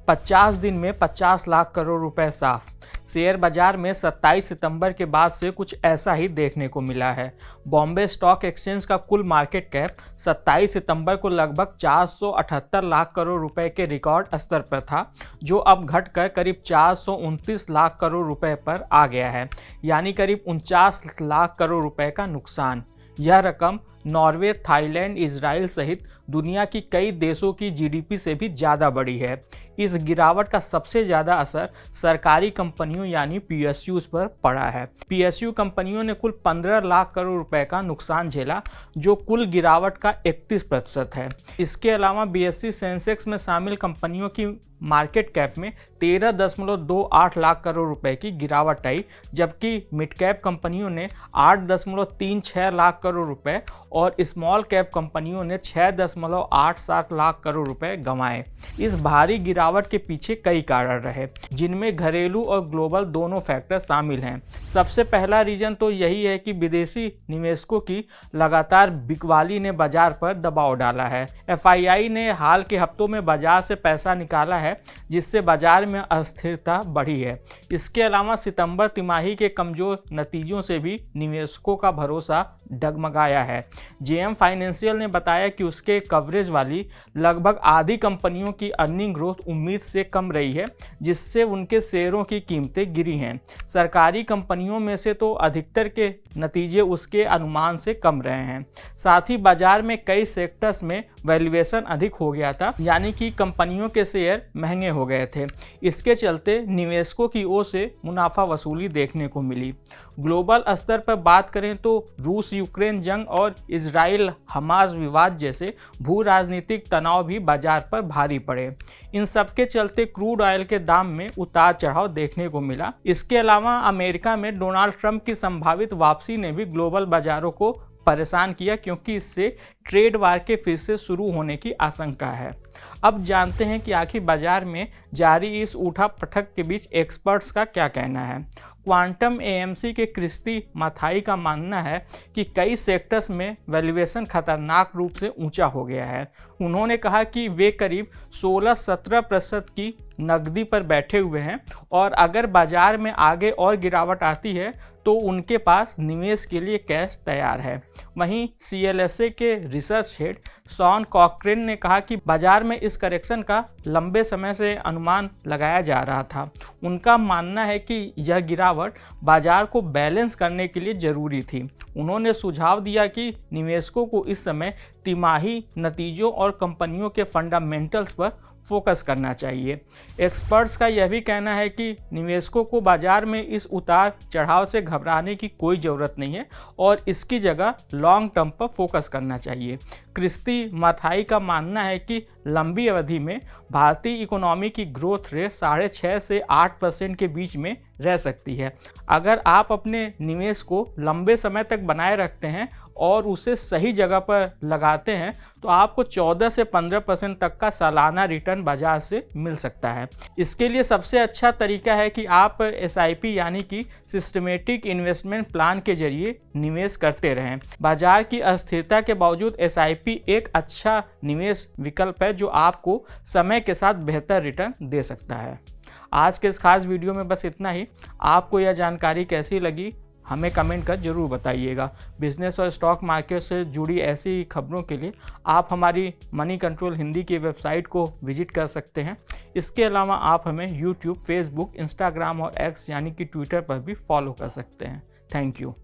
50 दिन में 50 लाख करोड़ रुपए साफ। शेयर बाजार में 27 सितंबर के बाद से कुछ ऐसा ही देखने को मिला है। बॉम्बे स्टॉक एक्सचेंज का कुल मार्केट कैप 27 सितंबर को लगभग 478 लाख करोड़ रुपए के रिकॉर्ड स्तर पर था, जो अब घटकर करीब 429 लाख करोड़ रुपए पर आ गया है, यानी करीब 49 लाख करोड़ रुपए का नुकसान। यह रकम नॉर्वे, थाईलैंड, इजराइल सहित दुनिया की कई देशों की जीडीपी से भी ज़्यादा बड़ी है। इस गिरावट का सबसे ज़्यादा असर सरकारी कंपनियों यानी पीएसयूज पर पड़ा है। पीएसयू कंपनियों ने कुल 15 लाख करोड़ रुपए का नुकसान झेला, जो कुल गिरावट का 31% है। इसके अलावा बीएसई सेंसेक्स में शामिल कंपनियों की मार्केट कैप में 13.28 लाख करोड़ रुपए की गिरावट आई, जबकि मिड कैप कंपनियों ने 8.36 लाख करोड़ रुपए और स्मॉल कैप कंपनियों ने 6.87 लाख करोड़ रुपए गंवाए। इस भारी गिरावट के पीछे कई कारण रहे, जिनमें घरेलू और ग्लोबल दोनों फैक्टर शामिल हैं। सबसे पहला रीजन तो यही है कि विदेशी निवेशकों की लगातार बिकवाली ने बाजार पर दबाव डाला है। एफआईआई ने हाल के हफ्तों में बाजार से पैसा निकाला है, जिससे बाजार में अस्थिरता बढ़ी है। इसके अलावा सितंबर तिमाही के कमजोर नतीजों से भी निवेशकों का भरोसा डगमगाया है। जेएम फाइनेंशियल ने बताया कि उसके कवरेज वाली लगभग आधी कंपनियों की अर्निंग ग्रोथ उम्मीद से कम रही है, जिससे उनके शेयरों की कीमतें गिरी हैं। सरकारी कंपनियों में से तो अधिकतर के नतीजे उसके अनुमान से कम रहे हैं। साथ ही बाजार में कई सेक्टर्स में वैल्यूएशन अधिक हो गया था, यानी कि कंपनियों के शेयर महंगे हो गए थे। इसके चलते निवेशकों की ओर से मुनाफा वसूली देखने को मिली। ग्लोबल स्तर पर बात करें तो रूस यूक्रेन जंग और इजराइल हमास विवाद जैसे भू राजनीतिक तनाव भी बाजार पर भारी पड़े। इन सब के चलते क्रूड ऑयल के दाम में उतार चढ़ाव देखने को मिला। इसके अलावा अमेरिका में डोनाल्ड ट्रंप की संभावित वापसी ने भी ग्लोबल बाजारों को परेशान किया, क्योंकि इससे ट्रेड वार के फिर से शुरू होने की आशंका है। अब जानते हैं कि आखिर बाजार में जारी इस उठा पटक के बीच एक्सपर्ट्स का क्या कहना है। क्वांटम एएमसी के क्रिस्टी माथाई का मानना है कि कई सेक्टर्स में वैल्यूएशन खतरनाक रूप से ऊंचा हो गया है। उन्होंने कहा कि वे करीब 16-17% की नकदी पर बैठे हुए हैं और अगर बाजार में आगे और गिरावट आती है तो उनके पास निवेश के लिए कैश तैयार है। वहीं सीएलएसए के रिसर्च हेड शॉन कॉकरेन ने कहा कि बाजार में इस करेक्शन का लंबे समय से अनुमान लगाया जा रहा था। उनका मानना है कि यह गिरावट बाजार को बैलेंस करने के लिए जरूरी थी। उन्होंने सुझाव दिया कि निवेशकों को इस समय तिमाही नतीजों और कंपनियों के फंडामेंटल्स पर फोकस करना चाहिए। एक्सपर्ट्स का यह भी कहना है कि निवेशकों को बाजार में इस उतार चढ़ाव से घबराने की कोई ज़रूरत नहीं है और इसकी जगह लॉन्ग टर्म पर फोकस करना चाहिए। क्रिस्टी माथाई का मानना है कि लंबी अवधि में भारतीय इकोनॉमी की ग्रोथ रेट 6.5 से 8% के बीच में रह सकती है। अगर आप अपने निवेश को लंबे समय तक बनाए रखते हैं और उसे सही जगह पर लगाते हैं तो आपको 14 से 15% तक का सालाना रिटर्न बाजार से मिल सकता है। इसके लिए सबसे अच्छा तरीका है कि आप एसआईपी यानी कि सिस्टमेटिक इन्वेस्टमेंट प्लान के जरिए निवेश करते रहें। बाजार की अस्थिरता के बावजूद एसआईपी एक अच्छा निवेश विकल्प है, जो आपको समय के साथ बेहतर रिटर्न दे सकता है। आज के इस खास वीडियो में बस इतना ही। आपको यह जानकारी कैसी लगी हमें कमेंट कर जरूर बताइएगा। बिजनेस और स्टॉक मार्केट से जुड़ी ऐसी खबरों के लिए आप हमारी मनी कंट्रोल हिंदी की वेबसाइट को विजिट कर सकते हैं। इसके अलावा आप हमें यूट्यूब, फेसबुक, इंस्टाग्राम और एक्स यानी कि ट्विटर पर भी फॉलो कर सकते हैं। Thank you.